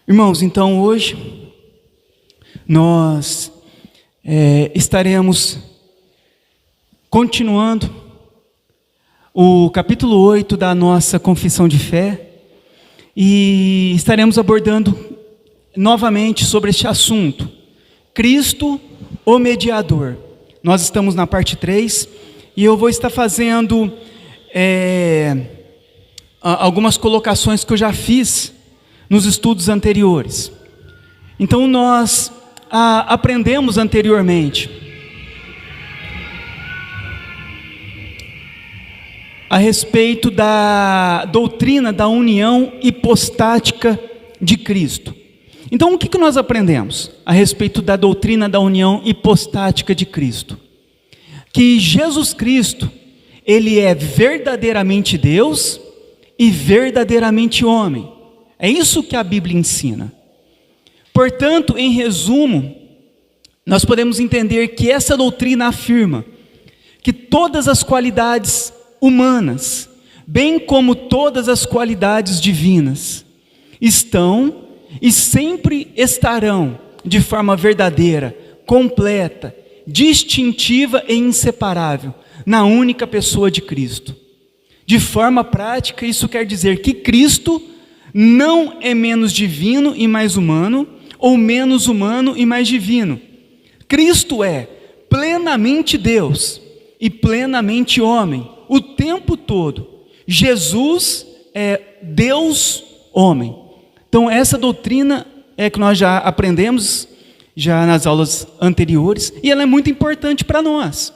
Irmãos, então hoje nós estaremos continuando o capítulo 8 da nossa confissão de fé e estaremos abordando novamente sobre este assunto, Cristo, o mediador. Nós estamos na parte 3 e eu vou estar fazendo algumas colocações que eu já fiz nos estudos anteriores. Então nós aprendemos anteriormente a respeito da doutrina da união hipostática de Cristo. Então o que nós aprendemos a respeito da doutrina da união hipostática de Cristo? Que Jesus Cristo, Ele é verdadeiramente Deus e verdadeiramente homem. É isso que a Bíblia ensina. Portanto, em resumo, nós podemos entender que essa doutrina afirma que todas as qualidades humanas, bem como todas as qualidades divinas, estão e sempre estarão de forma verdadeira, completa, distintiva e inseparável na única pessoa de Cristo. De forma prática, isso quer dizer que Cristo não é menos divino e mais humano, ou menos humano e mais divino. Cristo é plenamente Deus e plenamente homem, o tempo todo. Jesus é Deus homem. Então essa doutrina é que nós já aprendemos já nas aulas anteriores, e ela é muito importante para nós,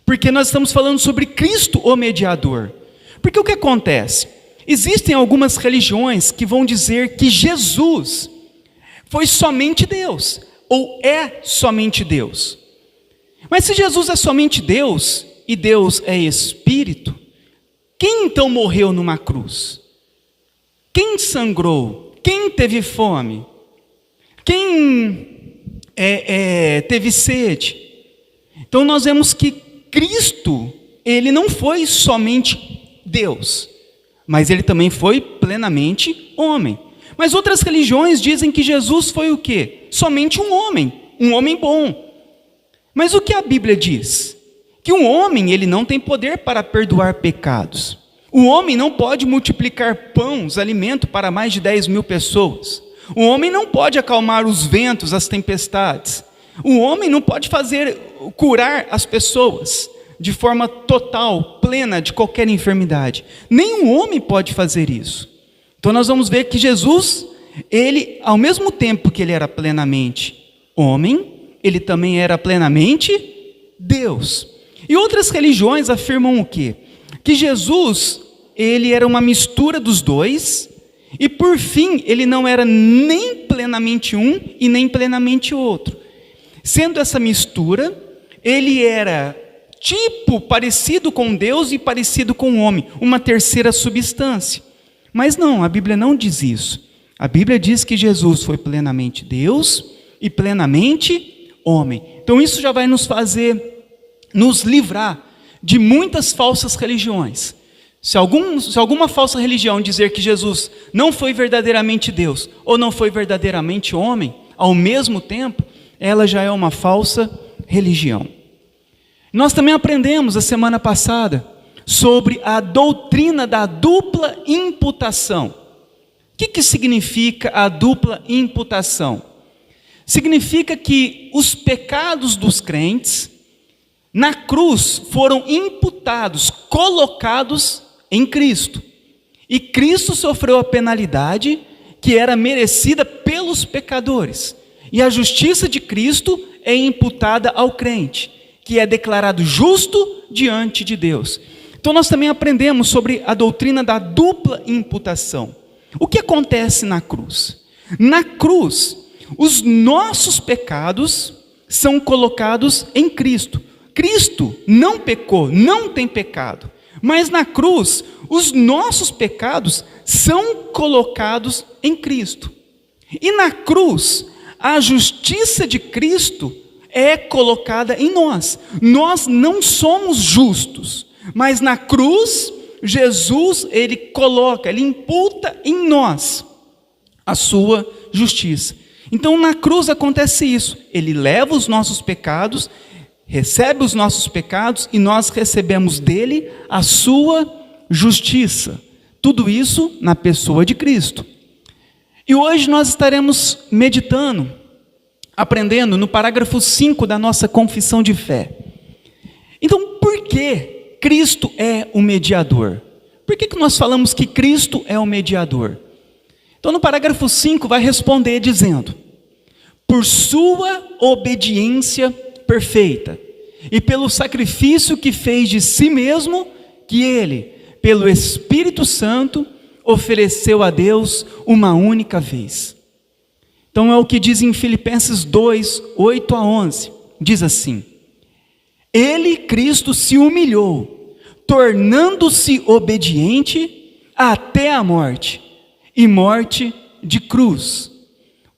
porque nós estamos falando sobre Cristo, o mediador. Porque o que acontece? Existem algumas religiões que vão dizer que Jesus foi somente Deus, ou é somente Deus. Mas se Jesus é somente Deus, e Deus é Espírito, quem então morreu numa cruz? Quem sangrou? Quem teve fome? Quem teve sede? Então nós vemos que Cristo, Ele não foi somente Deus, mas Ele também foi plenamente homem. Mas outras religiões dizem que Jesus foi o quê? Somente um homem bom. Mas o que a Bíblia diz? Que um homem, ele não tem poder para perdoar pecados. O homem não pode multiplicar pães, alimento para mais de 10.000 pessoas. O homem não pode acalmar os ventos, as tempestades. O homem não pode curar as pessoas de forma total, plena de qualquer enfermidade. Nenhum homem pode fazer isso. Então nós vamos ver que Jesus, Ele, ao mesmo tempo que Ele era plenamente homem, Ele também era plenamente Deus. E outras religiões afirmam o quê? Que Jesus, Ele era uma mistura dos dois, e por fim, Ele não era nem plenamente um e nem plenamente outro. Sendo essa mistura, Ele era parecido com Deus e parecido com o homem, uma terceira substância. Mas não, a Bíblia não diz isso. A Bíblia diz que Jesus foi plenamente Deus e plenamente homem. Então isso já vai nos livrar de muitas falsas religiões. Se alguma falsa religião dizer que Jesus não foi verdadeiramente Deus ou não foi verdadeiramente homem, ao mesmo tempo, ela já é uma falsa religião. Nós também aprendemos a semana passada sobre a doutrina da dupla imputação. O que significa a dupla imputação? Significa que os pecados dos crentes na cruz foram imputados, colocados em Cristo. E Cristo sofreu a penalidade que era merecida pelos pecadores. E a justiça de Cristo é imputada ao crente, que é declarado justo diante de Deus. Então nós também aprendemos sobre a doutrina da dupla imputação. O que acontece na cruz? Na cruz, os nossos pecados são colocados em Cristo. Cristo não pecou, não tem pecado. Mas na cruz, os nossos pecados são colocados em Cristo. E na cruz, a justiça de Cristo é colocada em nós. Nós não somos justos, mas na cruz, Jesus, ele imputa em nós a sua justiça. Então na cruz acontece isso, ele leva os nossos pecados, recebe os nossos pecados e nós recebemos dele a sua justiça. Tudo isso na pessoa de Cristo. E hoje nós estaremos meditando, aprendendo no parágrafo 5 da nossa confissão de fé. Então, por que Cristo é o mediador? Por que nós falamos que Cristo é o mediador? Então, no parágrafo 5 vai responder dizendo: por sua obediência perfeita e pelo sacrifício que fez de si mesmo, que ele, pelo Espírito Santo, ofereceu a Deus uma única vez. Então é o que diz em Filipenses 2, 8 a 11, diz assim: ele, Cristo, se humilhou, tornando-se obediente até a morte, e morte de cruz.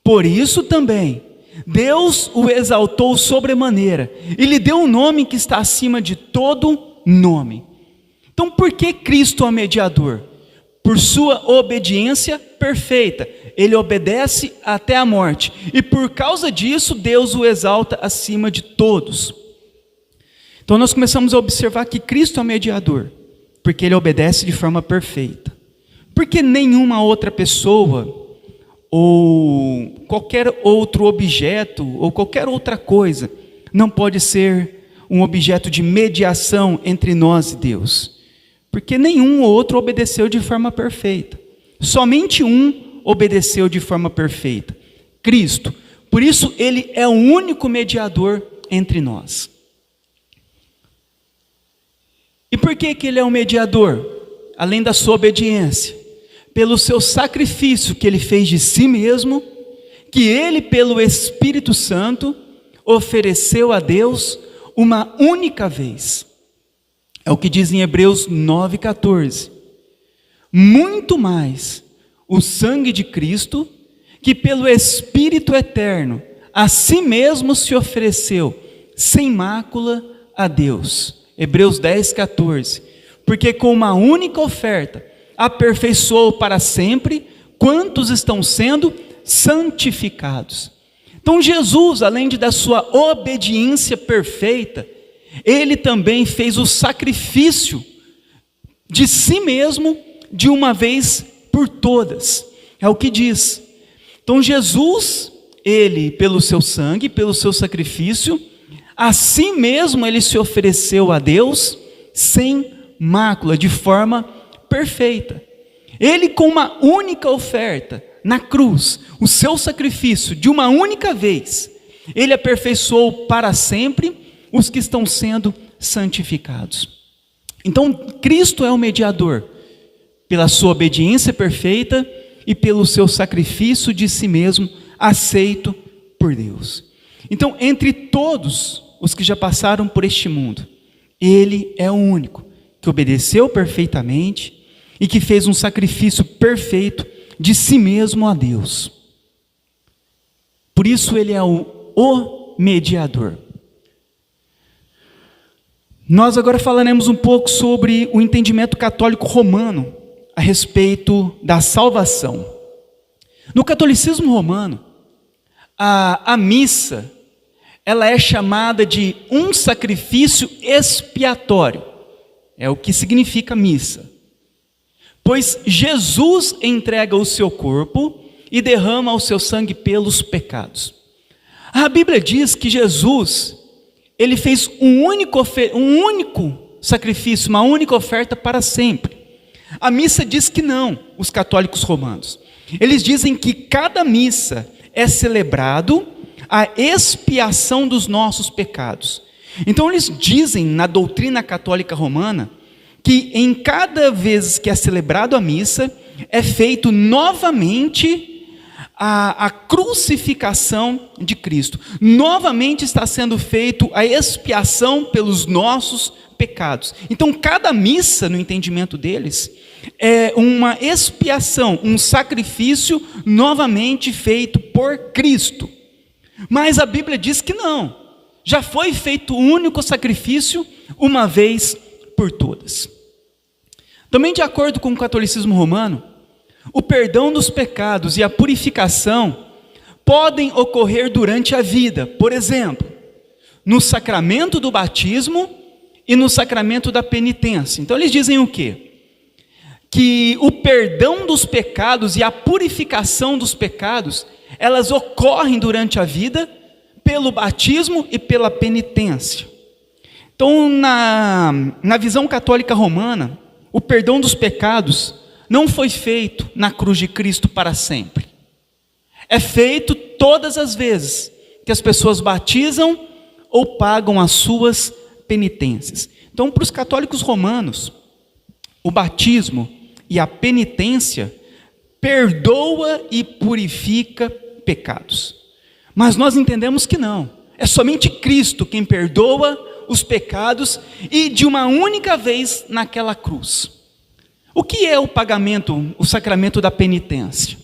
Por isso também Deus o exaltou sobremaneira e lhe deu um nome que está acima de todo nome. Então por que Cristo é o mediador? Por sua obediência perfeita, ele obedece até a morte, e por causa disso Deus o exalta acima de todos. Então nós começamos a observar que Cristo é o mediador, porque ele obedece de forma perfeita. Porque nenhuma outra pessoa, ou qualquer outro objeto, ou qualquer outra coisa, não pode ser um objeto de mediação entre nós e Deus. Porque nenhum outro obedeceu de forma perfeita. Somente um obedeceu de forma perfeita: Cristo. Por isso ele é o único mediador entre nós. E por que ele é o mediador? Além da sua obediência, pelo seu sacrifício que ele fez de si mesmo, que ele, pelo Espírito Santo, ofereceu a Deus uma única vez. É o que diz em Hebreus 9,14. Muito mais o sangue de Cristo, que pelo Espírito eterno a si mesmo se ofereceu sem mácula a Deus. Hebreus 10,14. Porque com uma única oferta aperfeiçoou para sempre quantos estão sendo santificados. Então Jesus, além da sua obediência perfeita, ele também fez o sacrifício de si mesmo de uma vez por todas. É o que diz. Então Jesus, ele pelo seu sangue, pelo seu sacrifício, a si mesmo ele se ofereceu a Deus sem mácula, de forma perfeita. Ele, com uma única oferta na cruz, o seu sacrifício de uma única vez, ele aperfeiçoou para sempre os que estão sendo santificados. Então Cristo é o mediador, pela sua obediência perfeita e pelo seu sacrifício de si mesmo, aceito por Deus. Então, entre todos os que já passaram por este mundo, ele é o único que obedeceu perfeitamente e que fez um sacrifício perfeito de si mesmo a Deus. Por isso ele é o mediador. Nós agora falaremos um pouco sobre o entendimento católico romano a respeito da salvação. No catolicismo romano, a missa, ela é chamada de um sacrifício expiatório. É o que significa missa. Pois Jesus entrega o seu corpo e derrama o seu sangue pelos pecados. A Bíblia diz que Jesus, ele fez um único sacrifício, uma única oferta para sempre. A missa diz que não, os católicos romanos. Eles dizem que cada missa é celebrado a expiação dos nossos pecados. Então eles dizem na doutrina católica romana que em cada vez que é celebrado a missa, é feito novamente a crucificação de Cristo. Novamente está sendo feito a expiação pelos nossos pecados. Então cada missa, no entendimento deles, é uma expiação, um sacrifício novamente feito por Cristo. Mas a Bíblia diz que não. Já foi feito o único sacrifício uma vez por todas. Também de acordo com o catolicismo romano, o perdão dos pecados e a purificação podem ocorrer durante a vida. Por exemplo, no sacramento do batismo e no sacramento da penitência. Então eles dizem o quê? Que o perdão dos pecados e a purificação dos pecados, elas ocorrem durante a vida pelo batismo e pela penitência. Então, na visão católica romana, o perdão dos pecados não foi feito na cruz de Cristo para sempre. É feito todas as vezes que as pessoas batizam ou pagam as suas penitências. Então, para os católicos romanos, o batismo e a penitência perdoa e purifica pecados. Mas nós entendemos que não. É somente Cristo quem perdoa os pecados e de uma única vez naquela cruz. O que é o pagamento, o sacramento da penitência?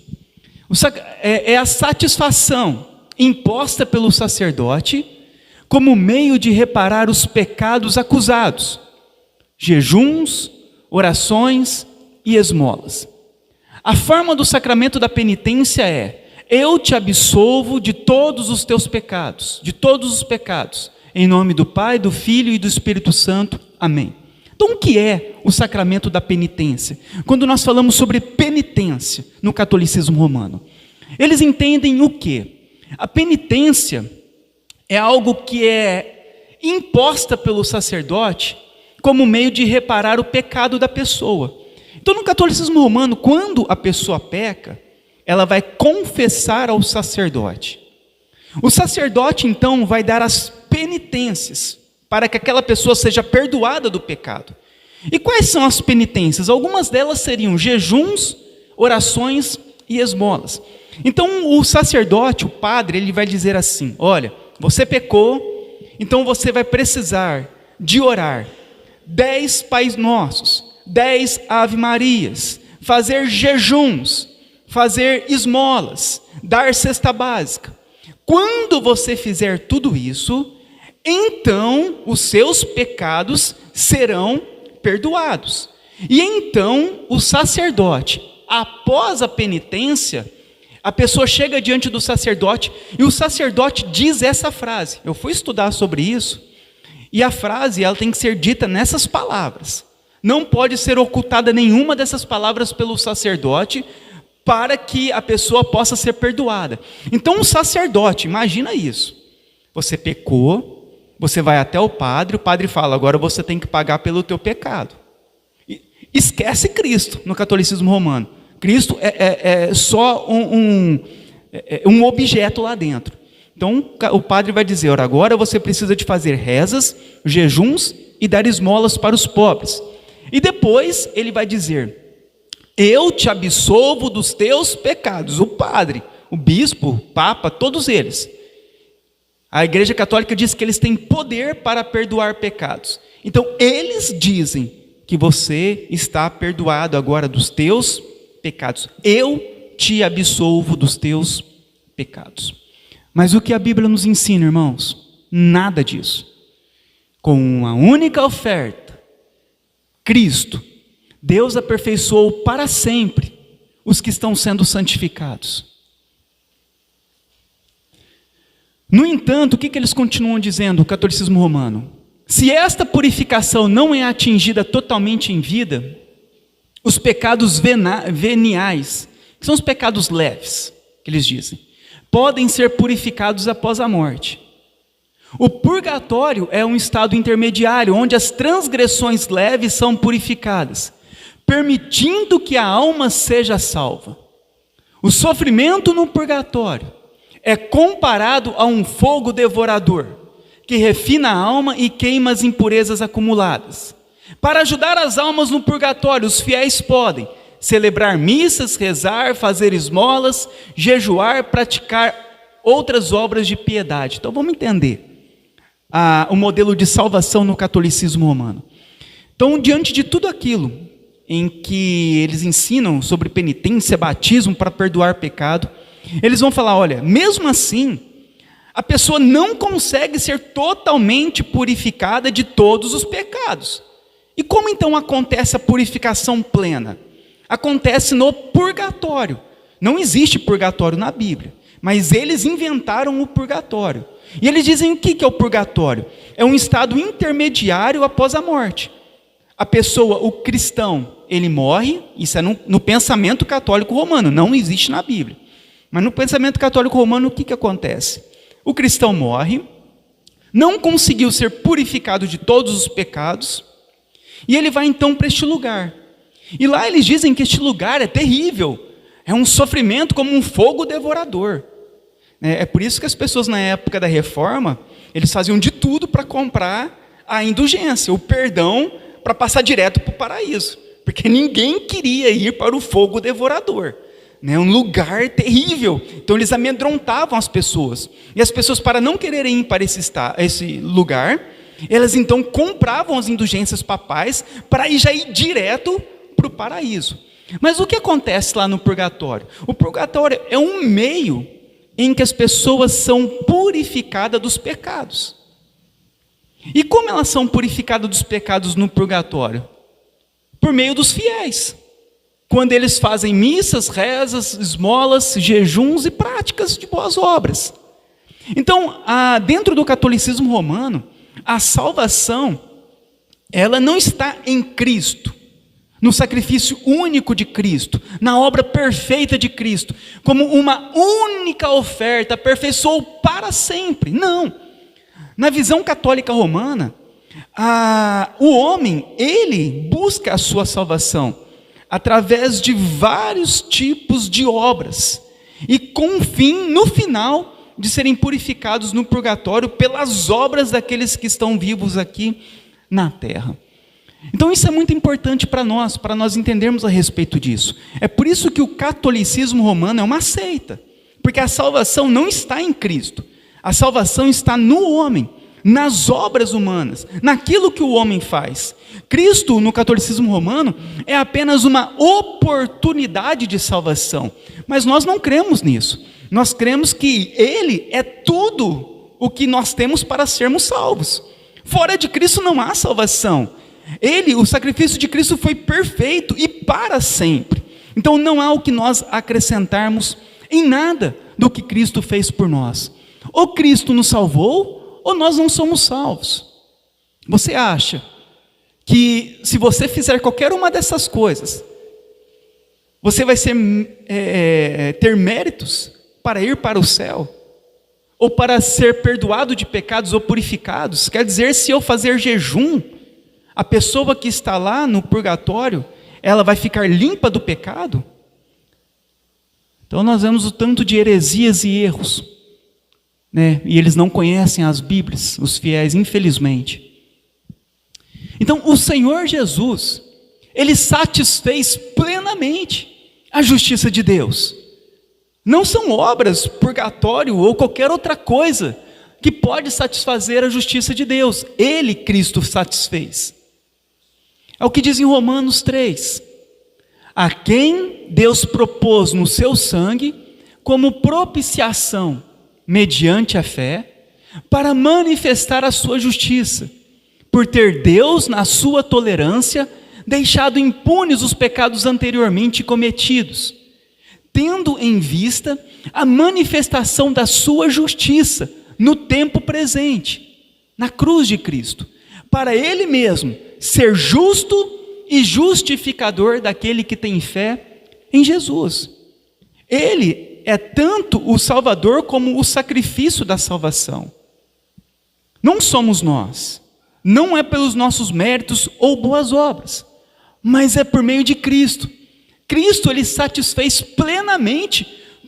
É a satisfação imposta pelo sacerdote como meio de reparar os pecados acusados, jejuns, orações e esmolas. A forma do sacramento da penitência é: eu te absolvo de todos os teus pecados, de todos os pecados, em nome do Pai, do Filho e do Espírito Santo. Amém. Então, o que é o sacramento da penitência? Quando nós falamos sobre penitência no catolicismo romano, eles entendem o quê? A penitência é algo que é imposta pelo sacerdote como meio de reparar o pecado da pessoa. Então, no catolicismo romano, quando a pessoa peca, ela vai confessar ao sacerdote. O sacerdote, então, vai dar as penitências para que aquela pessoa seja perdoada do pecado. E quais são as penitências? Algumas delas seriam jejuns, orações e esmolas. Então, o sacerdote, o padre, ele vai dizer assim: olha, você pecou, então você vai precisar de orar 10 Pais Nossos, 10 Ave Marias, fazer jejuns, fazer esmolas, dar cesta básica. Quando você fizer tudo isso, então os seus pecados serão perdoados. E então o sacerdote, após a penitência, a pessoa chega diante do sacerdote e o sacerdote diz essa frase. Eu fui estudar sobre isso e a frase ela tem que ser dita nessas palavras. Não pode ser ocultada nenhuma dessas palavras pelo sacerdote para que a pessoa possa ser perdoada. Então o sacerdote, imagina isso. Você pecou, você vai até o padre fala: agora você tem que pagar pelo teu pecado. Esquece Cristo no catolicismo romano. Cristo é só um objeto lá dentro. Então o padre vai dizer: ora, agora você precisa de fazer rezas, jejuns e dar esmolas para os pobres. E depois ele vai dizer: eu te absolvo dos teus pecados. O padre, o bispo, o papa, todos eles. A Igreja Católica diz que eles têm poder para perdoar pecados. Então eles dizem que você está perdoado agora dos teus pecados. Eu te absolvo dos teus pecados. Mas o que a Bíblia nos ensina, irmãos? Nada disso. Com uma única oferta, Cristo, Deus aperfeiçoou para sempre os que estão sendo santificados. No entanto, o que eles continuam dizendo, o catolicismo romano? Se esta purificação não é atingida totalmente em vida, os pecados veniais, que são os pecados leves, que eles dizem, podem ser purificados após a morte. O purgatório é um estado intermediário, onde as transgressões leves são purificadas, permitindo que a alma seja salva. O sofrimento no purgatório é comparado a um fogo devorador, que refina a alma e queima as impurezas acumuladas. Para ajudar as almas no purgatório, os fiéis podem celebrar missas, rezar, fazer esmolas, jejuar, praticar outras obras de piedade. Então vamos entender o modelo de salvação no catolicismo romano. Então, diante de tudo aquilo em que eles ensinam sobre penitência, batismo para perdoar pecado, eles vão falar: olha, mesmo assim, a pessoa não consegue ser totalmente purificada de todos os pecados. E como então acontece a purificação plena? Acontece no purgatório. Não existe purgatório na Bíblia. mas eles inventaram o purgatório. E eles dizem o que é o purgatório? É um estado intermediário após a morte. A pessoa, o cristão, ele morre, isso é no pensamento católico romano, não existe na Bíblia. Mas no pensamento católico romano, o que acontece? O cristão morre, não conseguiu ser purificado de todos os pecados, e ele vai então para este lugar. E lá eles dizem que este lugar é terrível, é um sofrimento como um fogo devorador. É por isso que as pessoas na época da Reforma, eles faziam de tudo para comprar a indulgência, o perdão, para passar direto para o paraíso. Porque ninguém queria ir para o fogo devorador. Um lugar terrível. Então eles amedrontavam as pessoas. E as pessoas, para não quererem ir para esse lugar, elas então compravam as indulgências papais para já ir direto para o paraíso. Mas o que acontece lá no purgatório? O purgatório é um meio em que as pessoas são purificadas dos pecados. E como elas são purificadas dos pecados no purgatório? Por meio dos fiéis. Quando eles fazem missas, rezas, esmolas, jejuns e práticas de boas obras. Então, dentro do catolicismo romano, a salvação, ela não está em Cristo, no sacrifício único de Cristo, na obra perfeita de Cristo, como uma única oferta, aperfeiçoou para sempre. Não. Na visão católica romana, o homem, ele busca a sua salvação através de vários tipos de obras, e com o fim, no final, de serem purificados no purgatório pelas obras daqueles que estão vivos aqui na terra. Então isso é muito importante para nós entendermos a respeito disso. É por isso que o catolicismo romano é uma seita, porque a salvação não está em Cristo, a salvação está no homem, nas obras humanas, naquilo que o homem faz. Cristo, no catolicismo romano, é apenas uma oportunidade de salvação, mas nós não cremos nisso. Nós cremos que Ele é tudo o que nós temos para sermos salvos. Fora de Cristo não há salvação. O sacrifício de Cristo foi perfeito e para sempre. Então não há o que nós acrescentarmos em nada do que Cristo fez por nós. Ou Cristo nos salvou, ou nós não somos salvos. Você acha que se você fizer qualquer uma dessas coisas, você vai ter méritos para ir para o céu? Ou para ser perdoado de pecados ou purificados? Quer dizer, se eu fazer jejum, a pessoa que está lá no purgatório, ela vai ficar limpa do pecado? Então nós vemos o tanto de heresias e erros, e eles não conhecem as Bíblias, os fiéis, infelizmente. Então o Senhor Jesus, Ele satisfez plenamente a justiça de Deus. Não são obras, purgatório ou qualquer outra coisa que pode satisfazer a justiça de Deus. Ele, Cristo, satisfez. É o que diz em Romanos 3. A quem Deus propôs no seu sangue como propiciação, mediante a fé, para manifestar a sua justiça, por ter Deus, na sua tolerância, deixado impunes os pecados anteriormente cometidos, tendo em vista a manifestação da sua justiça no tempo presente, na cruz de Cristo, para Ele mesmo ser justo e justificador daquele que tem fé em Jesus. Ele é tanto o Salvador como o sacrifício da salvação. Não somos nós, não é pelos nossos méritos ou boas obras, mas é por meio de Cristo. Cristo, Ele satisfez plenamente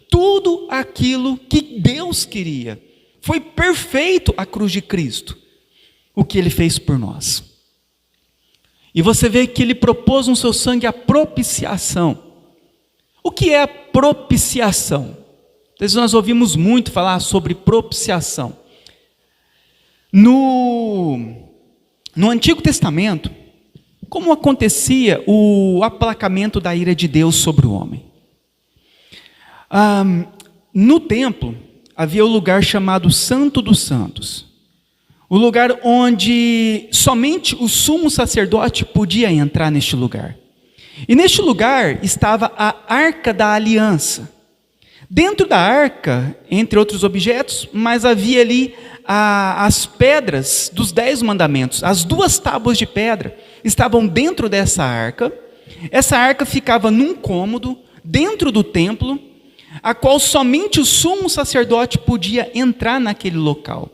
tudo aquilo que Deus queria. Foi perfeito a cruz de Cristo, o que Ele fez por nós. E você vê que Ele propôs no seu sangue a propiciação. O que é a propiciação? Então, nós ouvimos muito falar sobre propiciação. No Antigo Testamento, como acontecia o aplacamento da ira de Deus sobre o homem? No templo, havia o lugar chamado Santo dos Santos. O lugar onde somente o sumo sacerdote podia entrar neste lugar. E neste lugar estava a Arca da Aliança. Dentro da arca, entre outros objetos, mas havia ali as pedras dos 10 mandamentos. As 2 tábuas de pedra estavam dentro dessa arca. Essa arca ficava num cômodo, dentro do templo, a qual somente o sumo sacerdote podia entrar naquele local.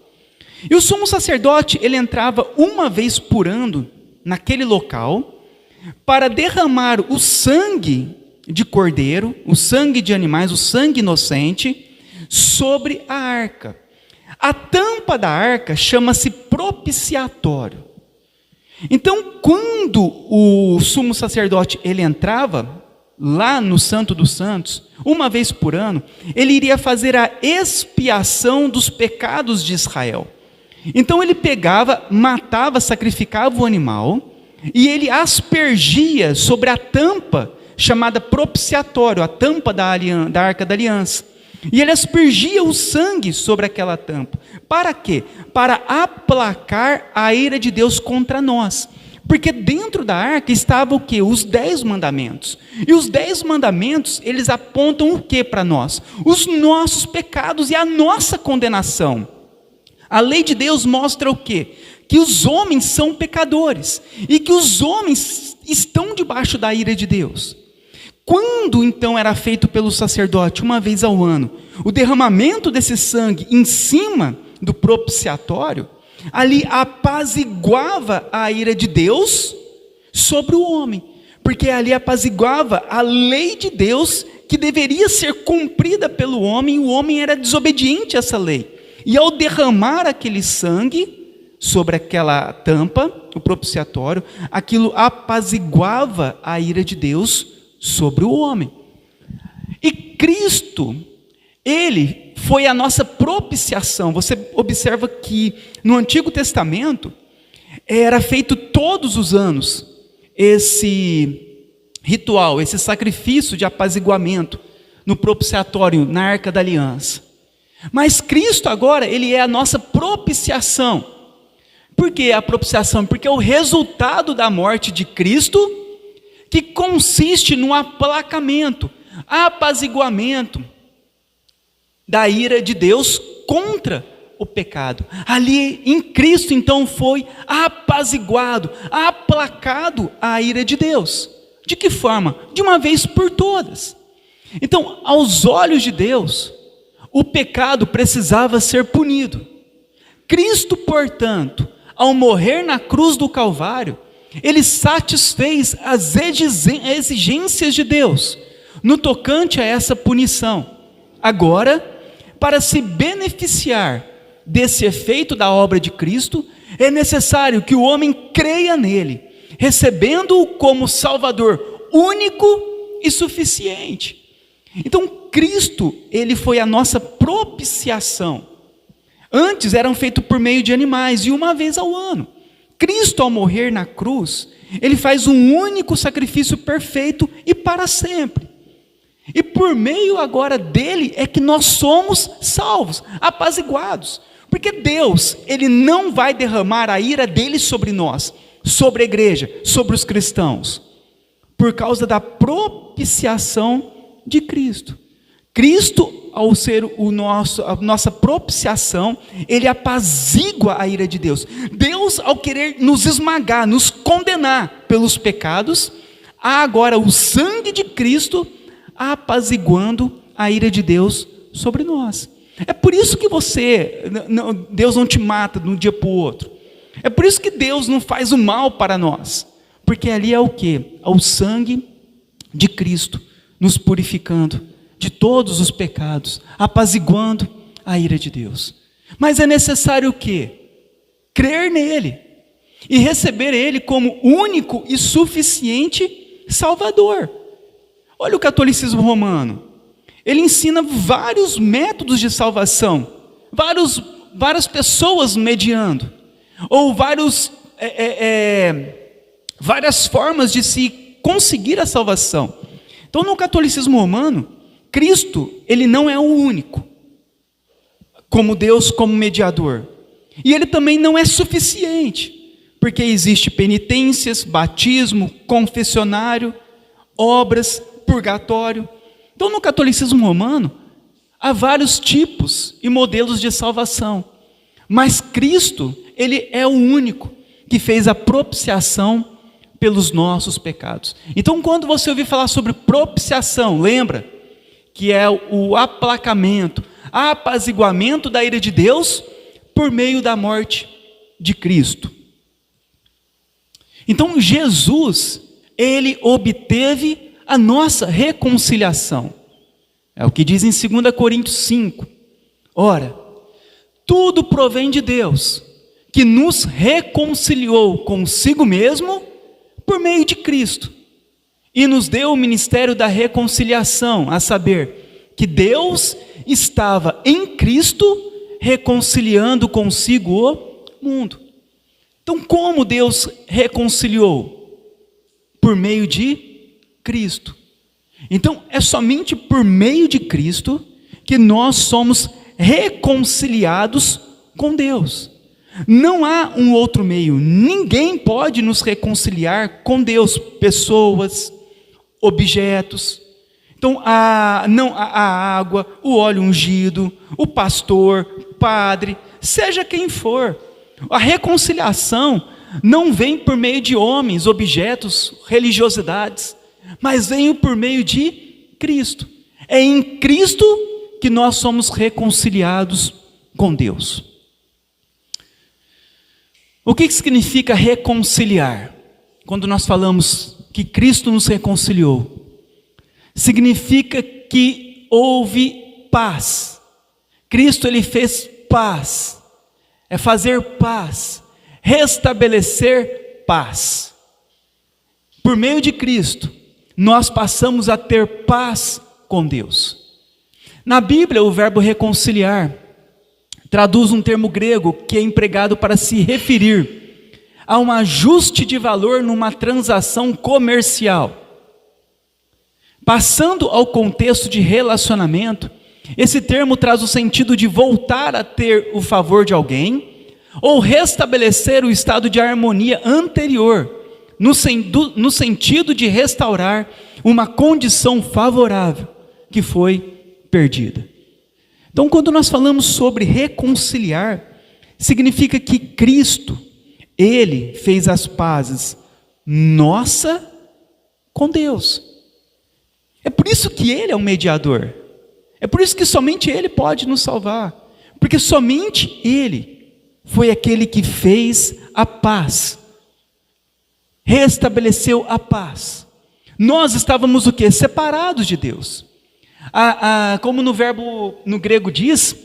E o sumo sacerdote, ele entrava uma vez por ano naquele local para derramar o sangue de cordeiro, o sangue de animais, o sangue inocente, sobre a arca. A tampa da arca chama-se propiciatório. Então, quando o sumo sacerdote ele entrava lá no Santo dos Santos, uma vez por ano, ele iria fazer a expiação dos pecados de Israel. Então ele pegava, matava, sacrificava o animal e ele aspergia sobre a tampa chamada propiciatório, a tampa da Arca da Aliança. E ele aspergia o sangue sobre aquela tampa. Para quê? Para aplacar a ira de Deus contra nós. Porque dentro da arca estava o quê? Os 10 mandamentos. E os 10 mandamentos, eles apontam o quê para nós? Os nossos pecados e a nossa condenação. A lei de Deus mostra o quê? Que os homens são pecadores. E que os homens estão debaixo da ira de Deus. Quando então era feito pelo sacerdote, uma vez ao ano, o derramamento desse sangue em cima do propiciatório, ali apaziguava a ira de Deus sobre o homem, porque ali apaziguava a lei de Deus que deveria ser cumprida pelo homem, e o homem era desobediente a essa lei. E ao derramar aquele sangue sobre aquela tampa, o propiciatório, aquilo apaziguava a ira de Deus sobre o homem. E Cristo, ele foi a nossa propiciação. Você observa que no Antigo Testamento era feito todos os anos esse ritual, esse sacrifício de apaziguamento no propiciatório, na Arca da Aliança. Mas Cristo agora, ele é a nossa propiciação. Por que a propiciação? Porque é o resultado da morte de Cristo, que consiste no aplacamento, apaziguamento da ira de Deus contra o pecado. Ali em Cristo então foi apaziguado, aplacado a ira de Deus. De que forma? De uma vez por todas. Então, aos olhos de Deus, o pecado precisava ser punido. Cristo, portanto, ao morrer na cruz do Calvário, ele satisfez as exigências de Deus no tocante a essa punição. Agora, para se beneficiar desse efeito da obra de Cristo, é necessário que o homem creia nele, recebendo-o como Salvador único e suficiente. Então, Cristo, ele foi a nossa propiciação. Antes eram feitos por meio de animais, e uma vez ao ano. Cristo, ao morrer na cruz, ele faz um único sacrifício perfeito e para sempre. E por meio agora dele é que nós somos salvos, apaziguados. Porque Deus, ele não vai derramar a ira dele sobre nós, sobre a igreja, sobre os cristãos, por causa da propiciação de Cristo. Cristo, ao ser a nossa propiciação, ele apazigua a ira de Deus. Deus, ao querer nos esmagar, nos condenar pelos pecados, há agora o sangue de Cristo apaziguando a ira de Deus sobre nós. É por isso que Deus não te mata de um dia para o outro. É por isso que Deus não faz o mal para nós. Porque ali é o quê? É o sangue de Cristo nos purificando de todos os pecados, apaziguando a ira de Deus. Mas é necessário o quê? Crer nele e receber ele como único e suficiente Salvador. Olha o catolicismo romano. Ele ensina vários métodos de salvação, várias pessoas mediando, ou várias formas de se conseguir a salvação. Então, no catolicismo romano, Cristo, ele não é o único, como Deus, como mediador. E ele também não é suficiente, porque existe penitências, batismo, confessionário, obras, purgatório. Então, no catolicismo romano, Há vários tipos e modelos de salvação, mas Cristo, Ele é o único que fez a propiciação pelos nossos pecados. Então, quando você ouvir falar sobre propiciação, lembra que é o aplacamento, apaziguamento da ira de Deus por meio da morte de Cristo. Então, Jesus, Ele obteve a nossa reconciliação. É o que diz em 2 Coríntios 5. Ora, tudo provém de Deus, que nos reconciliou consigo mesmo por meio de Cristo, e nos deu o ministério da reconciliação, a saber, que Deus estava em Cristo reconciliando consigo o mundo. Então, como Deus reconciliou? Por meio de Cristo. Então, é somente por meio de Cristo que nós somos reconciliados com Deus. Não há um outro meio. Ninguém pode nos reconciliar com Deus. Pessoas, objetos. Então, a água, o óleo ungido, o pastor, padre, seja quem for. A reconciliação não vem por meio de homens, objetos, religiosidades, mas vem por meio de Cristo. É em Cristo que nós somos reconciliados com Deus. O que significa reconciliar? Quando nós falamos que Cristo nos reconciliou, significa que houve paz. Cristo, Ele fez paz. É fazer paz, restabelecer paz. Por meio de Cristo, nós passamos a ter paz com Deus. Na Bíblia, o verbo reconciliar traduz um termo grego que é empregado para se referir a um ajuste de valor numa transação comercial. Passando ao contexto de relacionamento, esse termo traz o sentido de voltar a ter o favor de alguém ou restabelecer o estado de harmonia anterior, no sentido de restaurar uma condição favorável que foi perdida. Então, quando nós falamos sobre reconciliar, significa que Cristo, Ele fez as pazes nossa com Deus. É por isso que Ele é o mediador. É por isso que somente Ele pode nos salvar. Porque somente Ele foi aquele que fez a paz. Restabeleceu a paz. Nós estávamos o quê? Separados de Deus. Como no verbo no grego diz,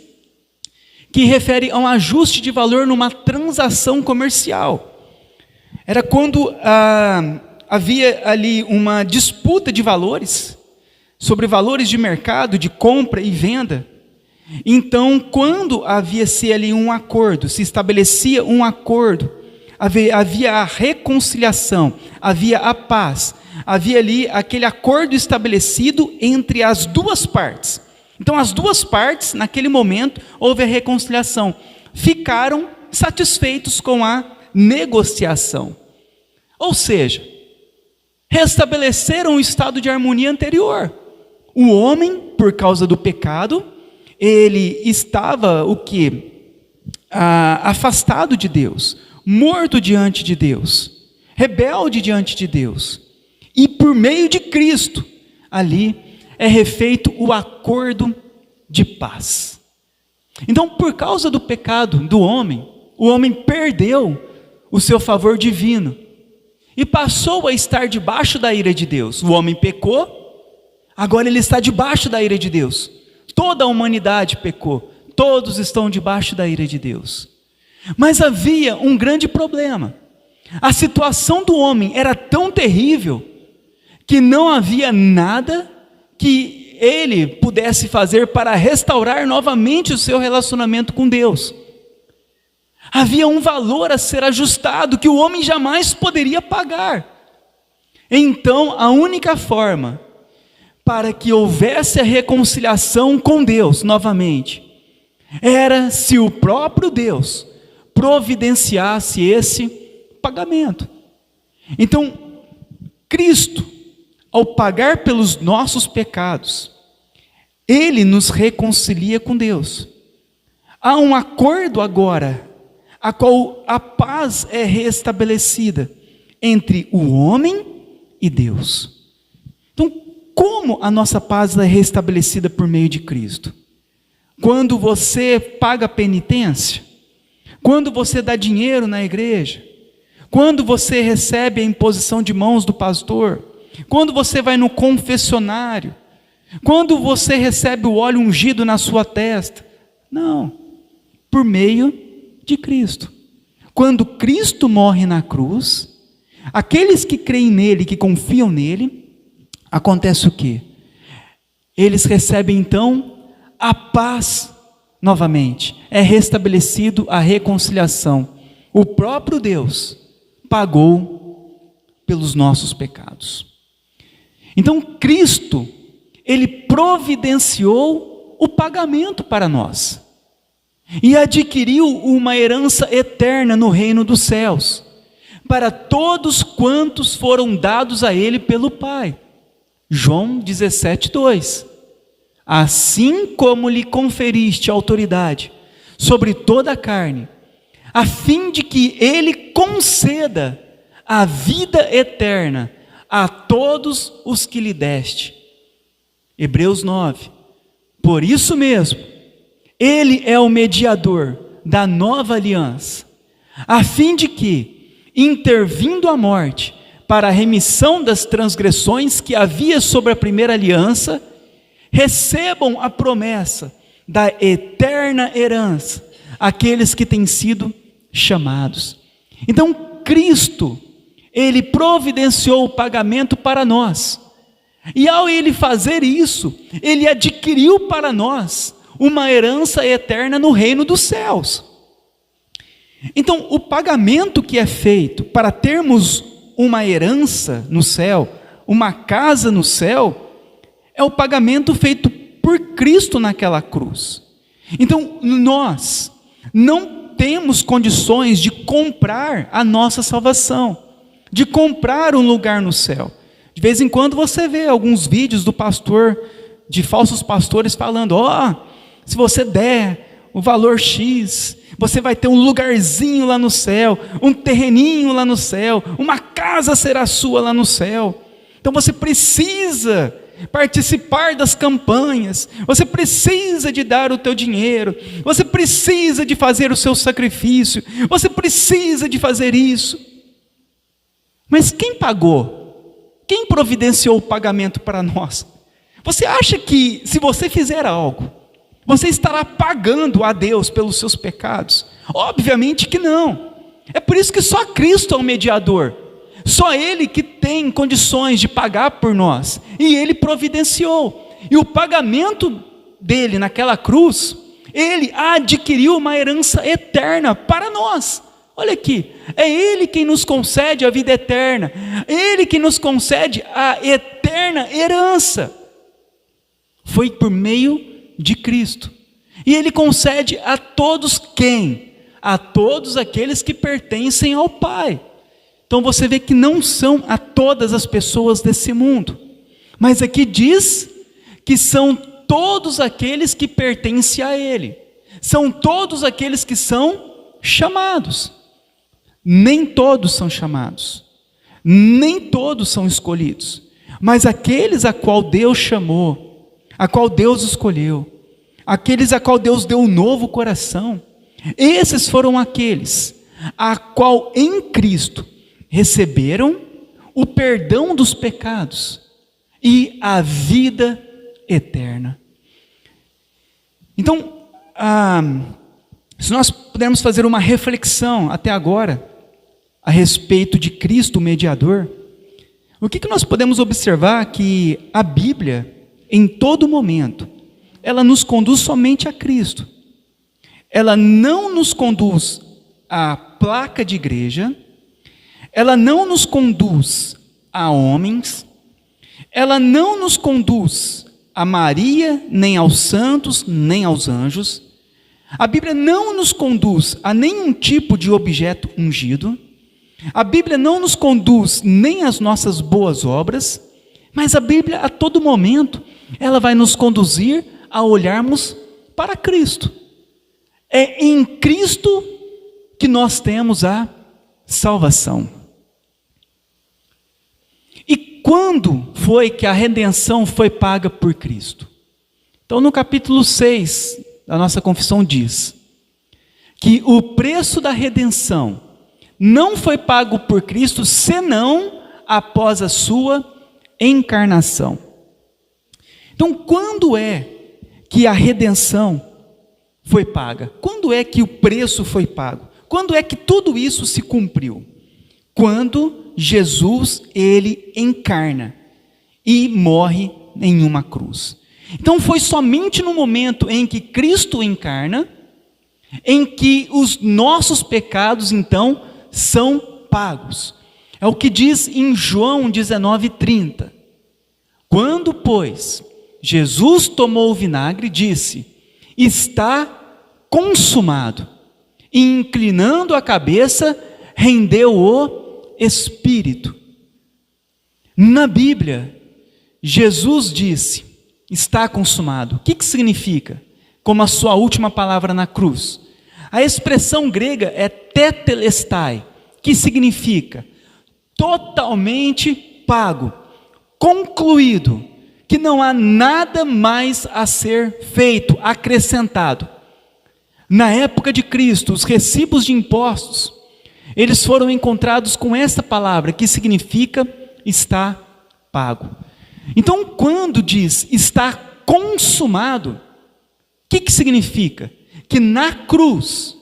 que refere a um ajuste de valor numa transação comercial. Era quando havia ali uma disputa de valores, sobre valores de mercado, de compra e venda. Então, quando havia-se ali um acordo, se estabelecia um acordo, havia a reconciliação, havia a paz, havia ali aquele acordo estabelecido entre as duas partes. Então, as duas partes, naquele momento, houve a reconciliação, ficaram satisfeitos com a negociação. Ou seja, restabeleceram o estado de harmonia anterior. O homem, por causa do pecado, ele estava o quê? Afastado de Deus, morto diante de Deus, rebelde diante de Deus. E por meio de Cristo, ali é refeito o acordo de paz. Então, por causa do pecado do homem, o homem perdeu o seu favor divino e passou a estar debaixo da ira de Deus. O homem pecou, agora ele está debaixo da ira de Deus. Toda a humanidade pecou, todos estão debaixo da ira de Deus. Mas havia um grande problema. A situação do homem era tão terrível que não havia nada que ele pudesse fazer para restaurar novamente o seu relacionamento com Deus. Havia um valor a ser ajustado que o homem jamais poderia pagar. Então, a única forma para que houvesse a reconciliação com Deus novamente era se o próprio Deus providenciasse esse pagamento. Então, Cristo, ao pagar pelos nossos pecados, Ele nos reconcilia com Deus. Há um acordo agora, a qual a paz é restabelecida entre o homem e Deus. Então, como a nossa paz é restabelecida por meio de Cristo? Quando você paga penitência, quando você dá dinheiro na igreja, quando você recebe a imposição de mãos do pastor, quando você vai no confessionário, quando você recebe o óleo ungido na sua testa. Não, por meio de Cristo. Quando Cristo morre na cruz, aqueles que creem nele, que confiam nele, acontece o quê? Eles recebem então a paz novamente. É restabelecido a reconciliação. O próprio Deus pagou pelos nossos pecados. Então Cristo, ele providenciou o pagamento para nós e adquiriu uma herança eterna no reino dos céus para todos quantos foram dados a ele pelo Pai. João 17:2. Assim como lhe conferiste autoridade sobre toda a carne, a fim de que ele conceda a vida eterna a todos os que lhe deste. Hebreus 9. Por isso mesmo, ele é o mediador da nova aliança, a fim de que, intervindo a morte para a remissão das transgressões que havia sobre a primeira aliança, recebam a promessa da eterna herança aqueles que têm sido chamados. Então Cristo, ele providenciou o pagamento para nós, e ao ele fazer isso, ele adquiriu para nós uma herança eterna no reino dos céus. Então o pagamento que é feito para termos uma herança no céu, uma casa no céu, é o pagamento feito por Cristo naquela cruz. Então nós não temos condições de comprar a nossa salvação, de comprar um lugar no céu. De vez em quando você vê alguns vídeos do pastor, de falsos pastores falando, se você der o valor X, você vai ter um lugarzinho lá no céu, um terreninho lá no céu, uma casa será sua lá no céu. Então você precisa participar das campanhas, você precisa de dar o teu dinheiro, você precisa de fazer o seu sacrifício, você precisa de fazer isso. Mas quem pagou? Quem providenciou o pagamento para nós? Você acha que se você fizer algo, você estará pagando a Deus pelos seus pecados? Obviamente que não. É por isso que só Cristo é o mediador. Só Ele que tem condições de pagar por nós. E Ele providenciou. E o pagamento dele naquela cruz, Ele adquiriu uma herança eterna para nós. Olha aqui, é Ele quem nos concede a vida eterna. Ele que nos concede a eterna herança. Foi por meio de Cristo. E Ele concede a todos quem? A todos aqueles que pertencem ao Pai. Então você vê que não são a todas as pessoas desse mundo. Mas aqui diz que são todos aqueles que pertencem a Ele. São todos aqueles que são chamados. Nem todos são chamados. Nem todos são escolhidos. Mas aqueles a qual Deus chamou, a qual Deus escolheu, aqueles a qual Deus deu um novo coração, esses foram aqueles a qual em Cristo receberam o perdão dos pecados e a vida eterna. Então, se nós pudermos fazer uma reflexão até agora a respeito de Cristo, o mediador, o que nós podemos observar? Que a Bíblia, em todo momento, ela nos conduz somente a Cristo. Ela não nos conduz à placa de igreja, ela não nos conduz a homens, ela não nos conduz a Maria, nem aos santos, nem aos anjos. A Bíblia não nos conduz a nenhum tipo de objeto ungido. A Bíblia não nos conduz nem às nossas boas obras, mas a Bíblia a todo momento, ela vai nos conduzir a olharmos para Cristo. É em Cristo que nós temos a salvação. E quando foi que a redenção foi paga por Cristo? Então, no capítulo 6 da nossa confissão diz que o preço da redenção não foi pago por Cristo senão após a sua encarnação. Então, quando é que a redenção foi paga? Quando é que o preço foi pago? Quando é que tudo isso se cumpriu? Quando Jesus, ele encarna e morre em uma cruz. Então foi somente no momento em que Cristo encarna, em que os nossos pecados então são pagos. É o que diz em João 19:30. Quando, pois, Jesus tomou o vinagre, disse: está consumado. E inclinando a cabeça, rendeu o Espírito. Na Bíblia, Jesus disse: está consumado. O que significa? Como a sua última palavra na cruz. A expressão grega é tetelestai, que significa totalmente pago, concluído, que não há nada mais a ser feito, acrescentado. Na época de Cristo, os recibos de impostos, eles foram encontrados com esta palavra, que significa está pago. Então, quando diz está consumado, o que significa? Que na cruz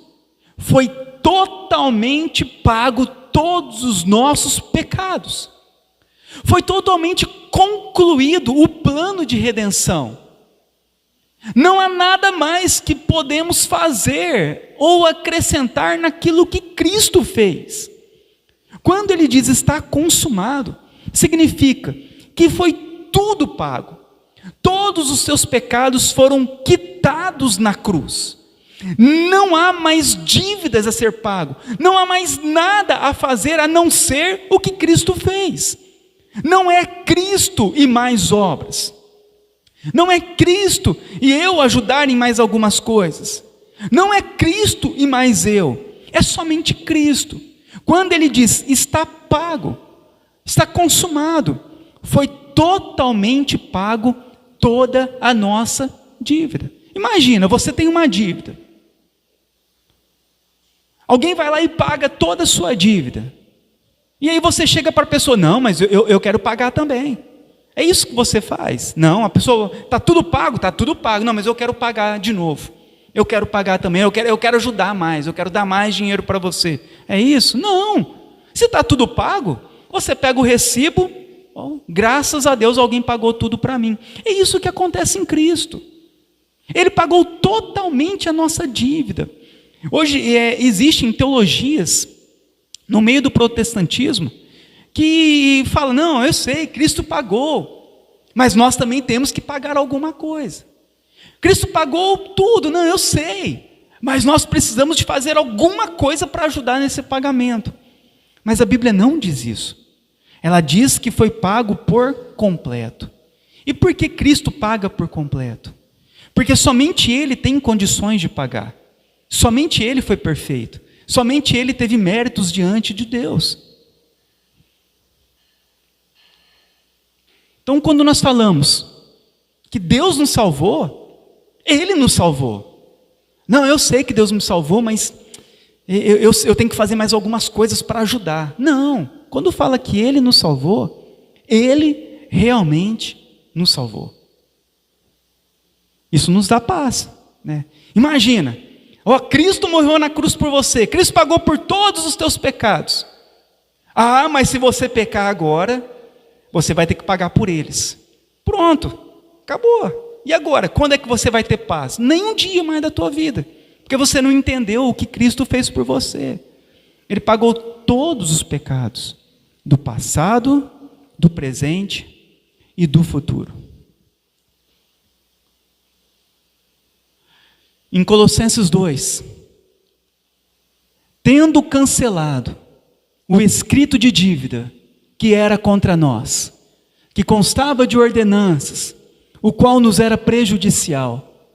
foi totalmente pago todos os nossos pecados. Foi totalmente concluído o plano de redenção. Não há nada mais que podemos fazer ou acrescentar naquilo que Cristo fez. Quando ele diz está consumado, significa que foi tudo pago. Todos os seus pecados foram quitados na cruz. Não há mais dívidas a ser pago. Não há mais nada a fazer a não ser o que Cristo fez. Não é Cristo e mais obras. Não é Cristo e eu ajudar em mais algumas coisas. Não é Cristo e mais eu. É somente Cristo. Quando ele diz está pago, está consumado, foi totalmente pago toda a nossa dívida. Imagina, você tem uma dívida. Alguém vai lá e paga toda a sua dívida. E aí você chega para a pessoa, não, mas eu quero pagar também. É isso que você faz. Não, a pessoa, está tudo pago. Não, mas eu quero pagar de novo. Eu quero pagar também, eu quero ajudar mais, eu quero dar mais dinheiro para você. É isso? Não. Se está tudo pago, você pega o recibo, graças a Deus alguém pagou tudo para mim. É isso que acontece em Cristo. Ele pagou totalmente a nossa dívida. Hoje existem teologias no meio do protestantismo que falam, não, eu sei, Cristo pagou, mas nós também temos que pagar alguma coisa. Cristo pagou tudo, não, eu sei, mas nós precisamos de fazer alguma coisa para ajudar nesse pagamento. Mas a Bíblia não diz isso. Ela diz que foi pago por completo. E por que Cristo paga por completo? Porque somente Ele tem condições de pagar. Somente Ele foi perfeito. Somente Ele teve méritos diante de Deus. Então, quando nós falamos que Deus nos salvou, Ele nos salvou. Não, eu sei que Deus me salvou, mas eu tenho que fazer mais algumas coisas para ajudar. Não, quando fala que Ele nos salvou, Ele realmente nos salvou. Isso nos dá paz, né? Imagina, Cristo morreu na cruz por você, Cristo pagou por todos os teus pecados. Ah, mas se você pecar agora, você vai ter que pagar por eles. Pronto, acabou. E agora, quando é que você vai ter paz? Nem um dia mais da tua vida, porque você não entendeu o que Cristo fez por você. Ele pagou todos os pecados, do passado, do presente e do futuro. Em Colossenses 2, tendo cancelado o escrito de dívida que era contra nós, que constava de ordenanças, o qual nos era prejudicial,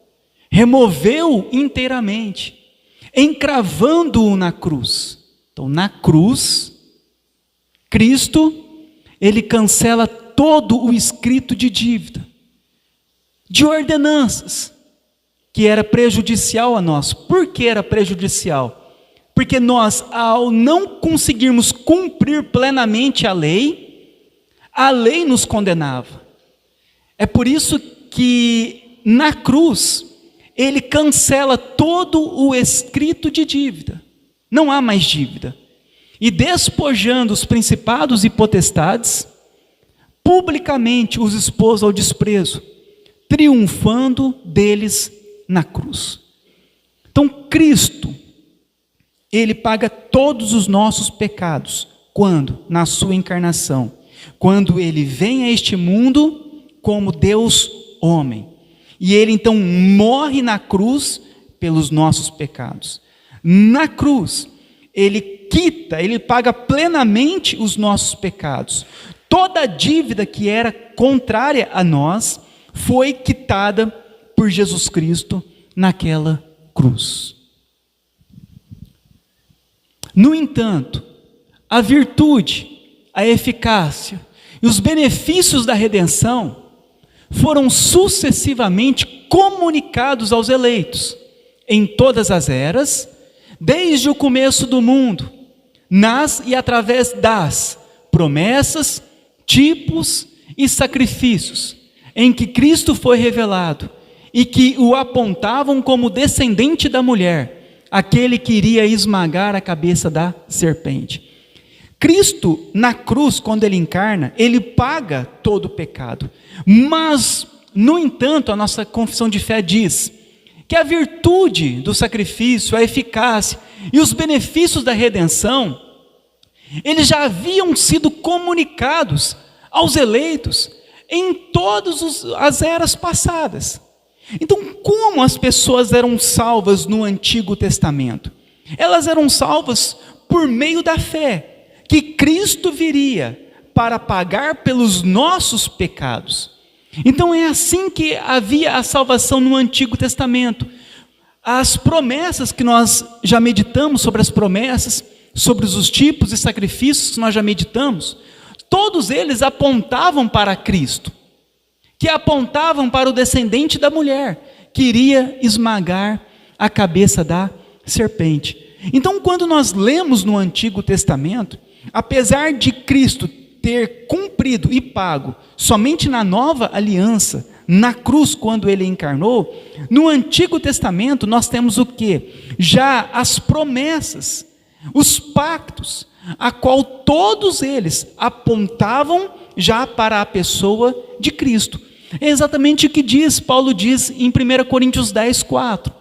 removeu inteiramente, encravando-o na cruz. Então, na cruz, Cristo, ele cancela todo o escrito de dívida, de ordenanças, que era prejudicial a nós. Por que era prejudicial? Porque nós, ao não conseguirmos cumprir plenamente a lei nos condenava. É por isso que na cruz, ele cancela todo o escrito de dívida. Não há mais dívida. E despojando os principados e potestades, publicamente os expôs ao desprezo, triunfando deles na cruz. Então Cristo, ele paga todos os nossos pecados. Quando? Na sua encarnação. Quando ele vem a este mundo como Deus homem. E ele então morre na cruz pelos nossos pecados. Na cruz, ele quita, ele paga plenamente os nossos pecados. Toda a dívida que era contrária a nós foi quitada por Jesus Cristo naquela cruz. No entanto, a virtude, a eficácia e os benefícios da redenção foram sucessivamente comunicados aos eleitos em todas as eras, desde o começo do mundo, nas e através das promessas, tipos e sacrifícios em que Cristo foi revelado e que o apontavam como descendente da mulher, aquele que iria esmagar a cabeça da serpente. Cristo, na cruz, quando ele encarna, ele paga todo o pecado. Mas, no entanto, a nossa confissão de fé diz que a virtude do sacrifício, a eficácia e os benefícios da redenção, eles já haviam sido comunicados aos eleitos em todas as eras passadas. Então, como as pessoas eram salvas no Antigo Testamento? Elas eram salvas por meio da fé, que Cristo viria para pagar pelos nossos pecados. Então é assim que havia a salvação no Antigo Testamento. As promessas que nós já meditamos sobre as promessas, sobre os tipos de sacrifícios que nós já meditamos, todos eles apontavam para Cristo, que apontavam para o descendente da mulher, que iria esmagar a cabeça da serpente. Então, quando nós lemos no Antigo Testamento, apesar de Cristo ter cumprido e pago somente na nova aliança, na cruz, quando ele encarnou, no Antigo Testamento nós temos o quê? Já as promessas, os pactos, a qual todos eles apontavam já para a pessoa de Cristo. É exatamente o que Paulo diz em 1 Coríntios 10, 4.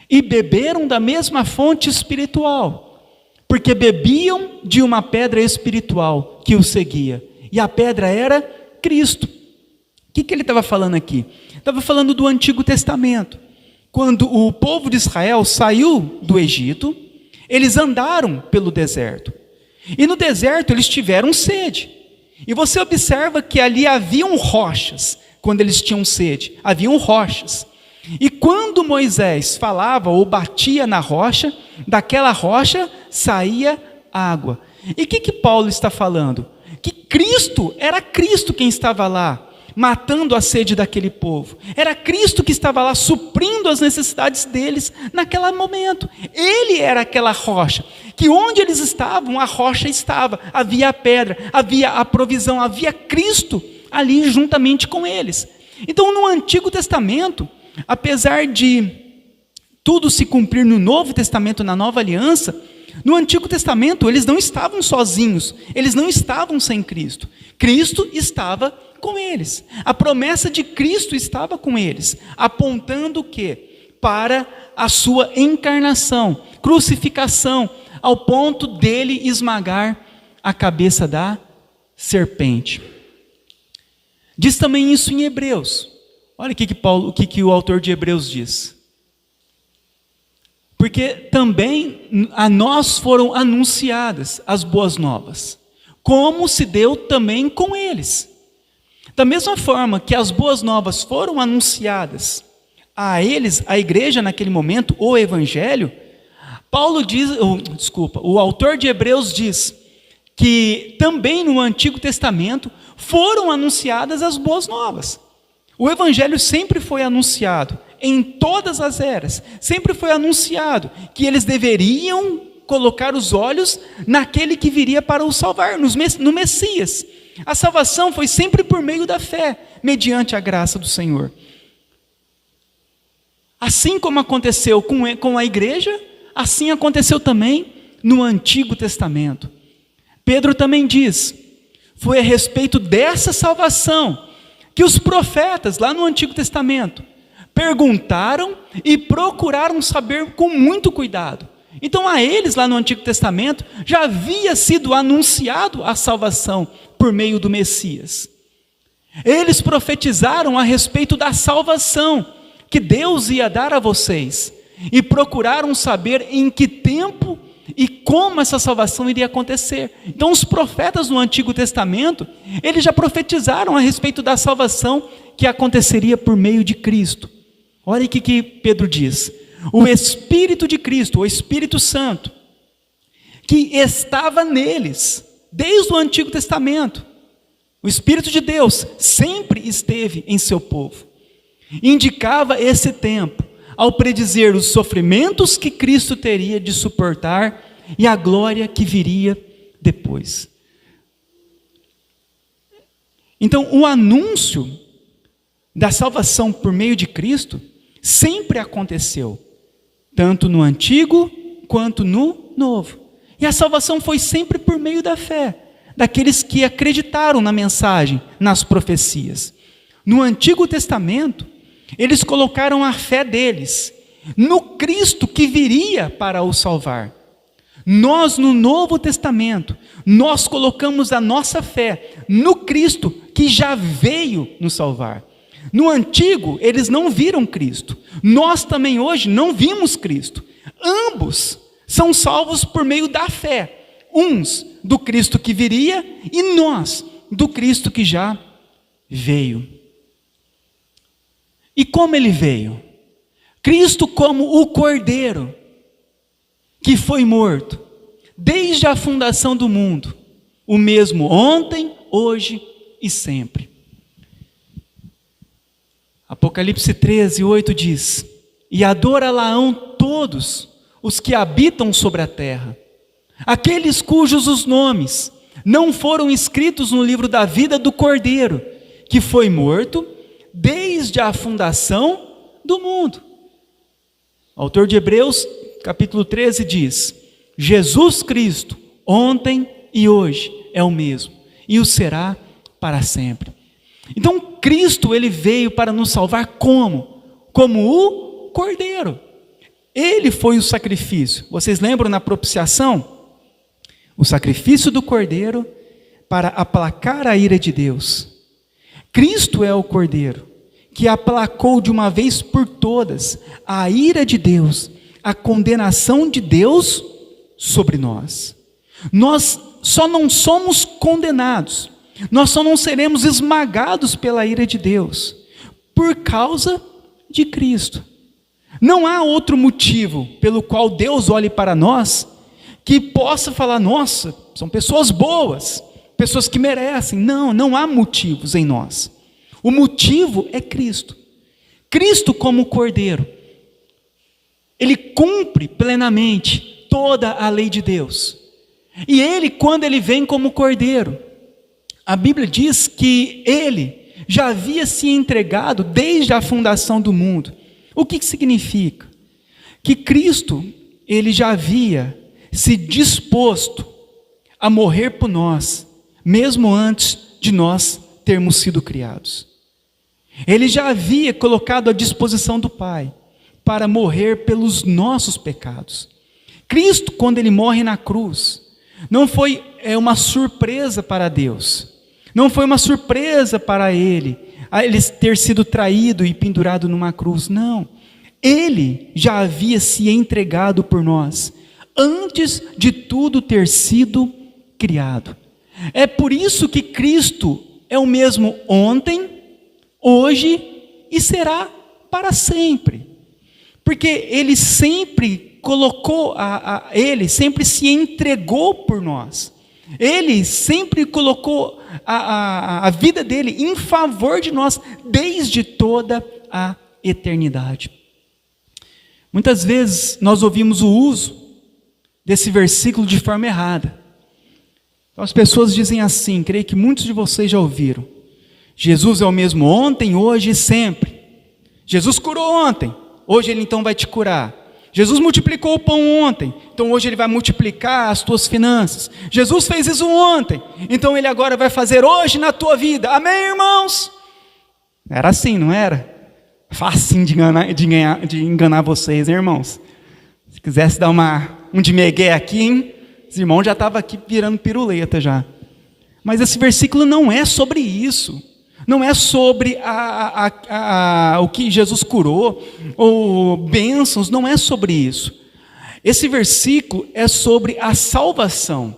E beberam da mesma fonte espiritual, porque bebiam de uma pedra espiritual que os seguia, e a pedra era Cristo. O que ele estava falando aqui? Estava falando do Antigo Testamento. Quando o povo de Israel saiu do Egito, eles andaram pelo deserto, e no deserto eles tiveram sede, e você observa que ali haviam rochas. Quando eles tinham sede, haviam rochas, e quando Moisés falava ou batia na rocha, daquela rocha saía água. E o que Paulo está falando? Que Cristo, era Cristo quem estava lá, matando a sede daquele povo. Era Cristo que estava lá, suprindo as necessidades deles naquele momento. Ele era aquela rocha, que onde eles estavam, a rocha estava. Havia a pedra, havia a provisão, havia Cristo ali juntamente com eles. Então, no Antigo Testamento, apesar de tudo se cumprir no Novo Testamento, na Nova Aliança, no Antigo Testamento eles não estavam sozinhos, eles não estavam sem Cristo. Cristo estava com eles. A promessa de Cristo estava com eles, apontando o quê? Para a sua encarnação, crucificação, ao ponto dele esmagar a cabeça da serpente. Diz também isso em Hebreus. Olha o que o autor de Hebreus diz. Porque também a nós foram anunciadas as boas novas, como se deu também com eles. Da mesma forma que as boas novas foram anunciadas a eles, a igreja naquele momento, o evangelho, o autor de Hebreus diz que também no Antigo Testamento foram anunciadas as boas novas. O evangelho sempre foi anunciado em todas as eras, sempre foi anunciado que eles deveriam colocar os olhos naquele que viria para os salvar, no Messias. A salvação foi sempre por meio da fé, mediante a graça do Senhor. Assim como aconteceu com a igreja, assim aconteceu também no Antigo Testamento. Pedro também diz, foi a respeito dessa salvação que os profetas lá no Antigo Testamento perguntaram e procuraram saber com muito cuidado. Então a eles lá no Antigo Testamento já havia sido anunciado a salvação por meio do Messias. Eles profetizaram a respeito da salvação que Deus ia dar a vocês e procuraram saber em que tempo e como essa salvação iria acontecer. Então os profetas no Antigo Testamento, eles já profetizaram a respeito da salvação que aconteceria por meio de Cristo. Olha o que Pedro diz: o Espírito de Cristo, o Espírito Santo, que estava neles desde o Antigo Testamento, o Espírito de Deus sempre esteve em seu povo, indicava esse tempo ao predizer os sofrimentos que Cristo teria de suportar e a glória que viria depois. Então, o anúncio da salvação por meio de Cristo sempre aconteceu, tanto no Antigo quanto no Novo. E a salvação foi sempre por meio da fé, daqueles que acreditaram na mensagem, nas profecias. No Antigo Testamento, eles colocaram a fé deles no Cristo que viria para os salvar. Nós, no Novo Testamento, nós colocamos a nossa fé no Cristo que já veio nos salvar. No Antigo, eles não viram Cristo. Nós também hoje não vimos Cristo. Ambos são salvos por meio da fé. Uns do Cristo que viria e nós do Cristo que já veio. E como ele veio? Cristo como o Cordeiro que foi morto desde a fundação do mundo, o mesmo ontem, hoje e sempre. Apocalipse 13:8 diz: e adorá-la-ão todos os que habitam sobre a terra, aqueles cujos os nomes não foram escritos no livro da vida do Cordeiro, que foi morto desde a fundação do mundo. O autor de Hebreus, capítulo 13, diz: Jesus Cristo, ontem e hoje, é o mesmo, e o será para sempre. Então, Cristo, ele veio para nos salvar como? Como o Cordeiro. Ele foi o sacrifício. Vocês lembram na propiciação? O sacrifício do Cordeiro para aplacar a ira de Deus. Cristo é o Cordeiro que aplacou de uma vez por todas a ira de Deus, a condenação de Deus sobre nós. Nós só não somos condenados, nós só não seremos esmagados pela ira de Deus por causa de Cristo. Não há outro motivo pelo qual Deus olhe para nós que possa falar: nossa, são pessoas boas, pessoas que merecem. Não há motivos em nós. O motivo é Cristo. Cristo como Cordeiro, ele cumpre plenamente toda a lei de Deus. E ele, quando ele vem como Cordeiro, a Bíblia diz que ele já havia se entregado desde a fundação do mundo. O que significa? Que Cristo, ele já havia se disposto a morrer por nós, mesmo antes de nós termos sido criados. Ele já havia colocado à disposição do Pai para morrer pelos nossos pecados. Cristo, quando ele morre na cruz, não foi uma surpresa para Deus, não foi uma surpresa para ele ter sido traído e pendurado numa cruz. Não, ele já havia se entregado por nós antes de tudo ter sido criado. É por isso que Cristo é o mesmo ontem, hoje e será para sempre. Porque Ele sempre colocou, Ele sempre se entregou por nós. Ele sempre colocou a vida dele em favor de nós, desde toda a eternidade. Muitas vezes nós ouvimos o uso desse versículo de forma errada. Então, as pessoas dizem assim, creio que muitos de vocês já ouviram: Jesus é o mesmo ontem, hoje e sempre. Jesus curou ontem, hoje Ele então vai te curar. Jesus multiplicou o pão ontem, então hoje Ele vai multiplicar as tuas finanças. Jesus fez isso ontem, então Ele agora vai fazer hoje na tua vida. Amém, irmãos? Era assim, não era? Facinho de enganar vocês, hein, irmãos? Se quisesse dar um de migué aqui, hein? Os irmãos já estavam aqui virando piruleta já. Mas esse versículo não é sobre isso. Não é sobre o que Jesus curou, ou bênçãos, não é sobre isso. Esse versículo é sobre a salvação,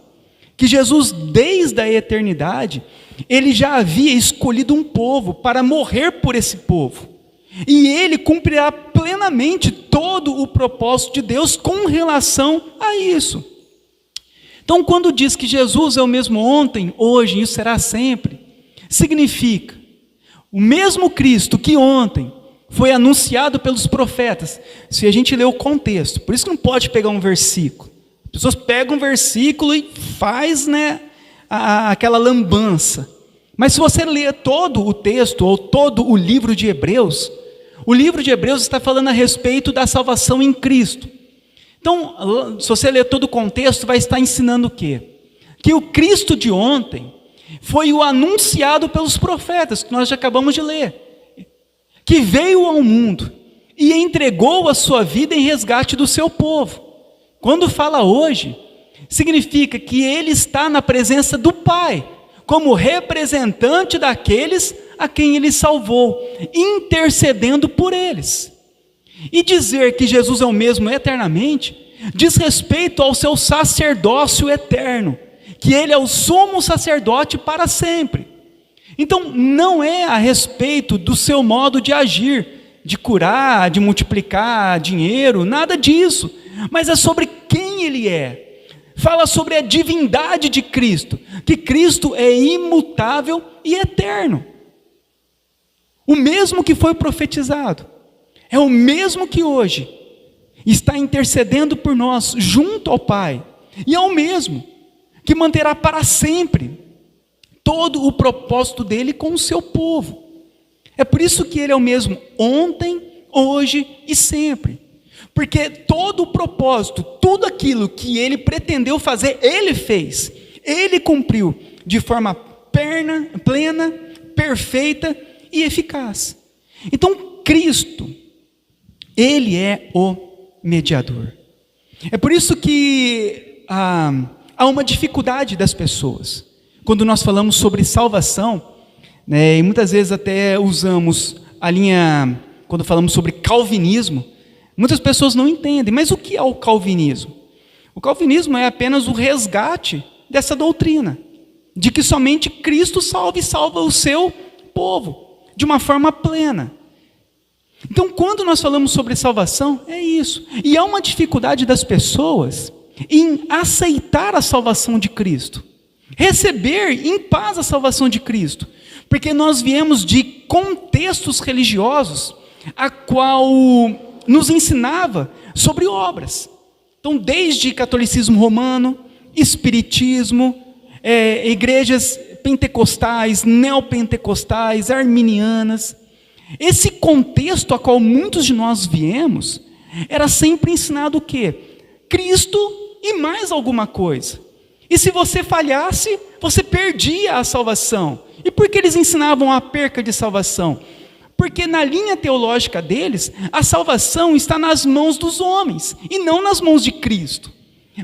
que Jesus, desde a eternidade, Ele já havia escolhido um povo para morrer por esse povo. E Ele cumprirá plenamente todo o propósito de Deus com relação a isso. Então, quando diz que Jesus é o mesmo ontem, hoje e será sempre, significa o mesmo Cristo que ontem foi anunciado pelos profetas. Se a gente ler o contexto, por isso que não pode pegar um versículo. As pessoas pegam um versículo e faz, aquela lambança. Mas se você ler todo o texto, ou todo o livro de Hebreus, o livro de Hebreus está falando a respeito da salvação em Cristo. Então, se você ler todo o contexto, vai estar ensinando o quê? Que o Cristo de ontem foi o anunciado pelos profetas, que nós já acabamos de ler, que veio ao mundo e entregou a sua vida em resgate do seu povo. Quando fala hoje, significa que Ele está na presença do Pai, como representante daqueles a quem Ele salvou, intercedendo por eles. E dizer que Jesus é o mesmo eternamente, diz respeito ao seu sacerdócio eterno, que Ele é o sumo sacerdote para sempre. Então, não é a respeito do seu modo de agir, de curar, de multiplicar dinheiro, nada disso, mas é sobre quem Ele é. Fala sobre a divindade de Cristo, que Cristo é imutável e eterno. O mesmo que foi profetizado, é o mesmo que hoje está intercedendo por nós junto ao Pai, e é o mesmo que manterá para sempre todo o propósito dele com o seu povo. É por isso que Ele é o mesmo ontem, hoje e sempre. Porque todo o propósito, tudo aquilo que Ele pretendeu fazer, Ele fez. Ele cumpriu de forma plena, perfeita e eficaz. Então, Cristo, Ele é o mediador. É por isso que há uma dificuldade das pessoas. Quando nós falamos sobre salvação, e muitas vezes até usamos a linha, quando falamos sobre calvinismo, muitas pessoas não entendem. Mas o que é o calvinismo? O calvinismo é apenas o resgate dessa doutrina, de que somente Cristo salva e salva o seu povo, de uma forma plena. Então, quando nós falamos sobre salvação, é isso. E há uma dificuldade das pessoas em aceitar a salvação de Cristo, receber em paz a salvação de Cristo, porque nós viemos de contextos religiosos a qual nos ensinava sobre obras. Então, desde catolicismo romano, espiritismo, igrejas pentecostais, neopentecostais, arminianas, esse contexto a qual muitos de nós viemos, era sempre ensinado o quê? Cristo e mais alguma coisa. E se você falhasse, você perdia a salvação. E por que eles ensinavam a perca de salvação? Porque na linha teológica deles, a salvação está nas mãos dos homens, e não nas mãos de Cristo.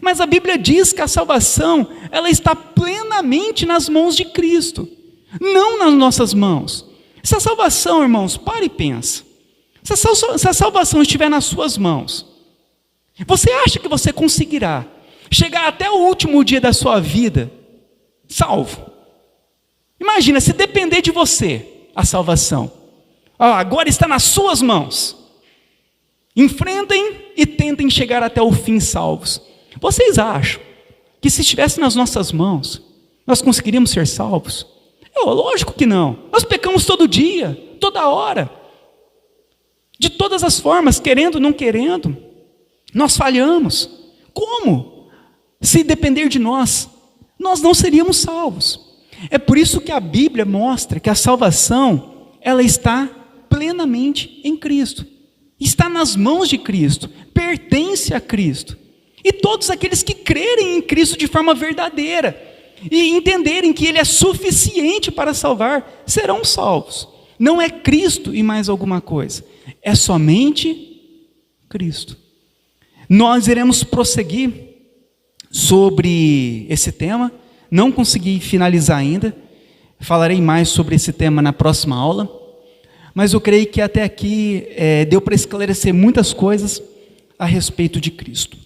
Mas a Bíblia diz que a salvação, ela está plenamente nas mãos de Cristo, não nas nossas mãos. Se a salvação, irmãos, para e pensa. Se a salvação estiver nas suas mãos, você acha que você conseguirá chegar até o último dia da sua vida salvo? Imagina, se depender de você, a salvação. Agora está nas suas mãos. Enfrentem e tentem chegar até o fim salvos. Vocês acham que se estivesse nas nossas mãos, nós conseguiríamos ser salvos? Lógico que não. Nós pecamos todo dia, toda hora. De todas as formas, querendo ou não querendo, nós falhamos. Como? Se depender de nós, nós não seríamos salvos. É por isso que a Bíblia mostra que a salvação, ela está plenamente em Cristo. Está nas mãos de Cristo, pertence a Cristo. E todos aqueles que crerem em Cristo de forma verdadeira e entenderem que Ele é suficiente para salvar, serão salvos. Não é Cristo e mais alguma coisa, é somente Cristo. Nós iremos prosseguir sobre esse tema, não consegui finalizar ainda, falarei mais sobre esse tema na próxima aula, mas eu creio que até aqui deu para esclarecer muitas coisas a respeito de Cristo.